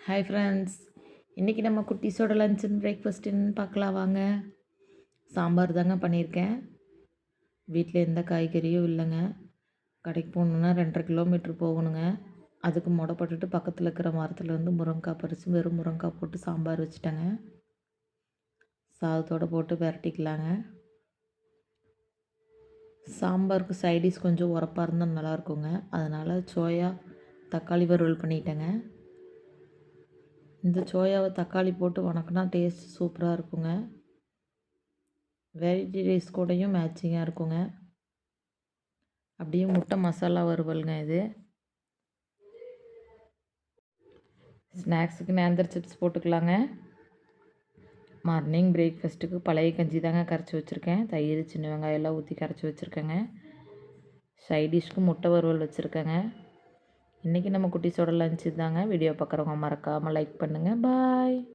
Hi friends, இன்றைக்கி நம்ம குட்டீஸோட lunch and பிரேக்ஃபாஸ்ட்டுன்னு பார்க்கலாம் வாங்க. சாம்பார் தாங்க பண்ணியிருக்கேன். வீட்டில் எந்த காய்கறியும் இல்லைங்க. கடைக்கு போகணுன்னா 2.5 கிலோமீட்ரு போகணுங்க. அதுக்கு போட்டுட்டு பக்கத்தில் இருக்கிற மரத்தில் வந்து முருங்கைக்காய் பறித்து வெறும் முருங்கைக்காய் போட்டு சாம்பார் வச்சுட்டேங்க. சாதத்தோடு போட்டு விரட்டிக்கலாங்க. சாம்பாருக்கு சைடிஷ் கொஞ்சம் உரப்பாக இருந்தால் நல்லாயிருக்குங்க. அதனால் சோயா தக்காளி வறுவல் பண்ணிட்டேங்க. இந்த சோயாவை தக்காளி போட்டு வணக்கினா டேஸ்ட் சூப்பராக இருக்குங்க. வெரைட்டி ரைஸ் கூடயும் மேட்சிங்காக இருக்குங்க. அப்படியே முட்டை மசாலா வறுவலுங்க இது. ஸ்நாக்ஸுக்கு நேந்திர சிப்ஸ் போட்டுக்கலாங்க. மார்னிங் பிரேக்ஃபாஸ்ட்டுக்கு பழைய கஞ்சி தாங்க கரைச்சி வச்சுருக்கேன். தயிர் சின்ன வெங்காயம் எல்லாம் ஊற்றி கரைச்சி வச்சுருக்கேங்க. சைடிஷ்க்கு முட்டை வறுவல் வச்சுருக்கேங்க. இன்றைக்கி நம்ம குட்டீஸோட லஞ்ச் தாங்க. வீடியோ பார்க்குறவங்க மறக்காமல் லைக் பண்ணுங்கள். பாய்.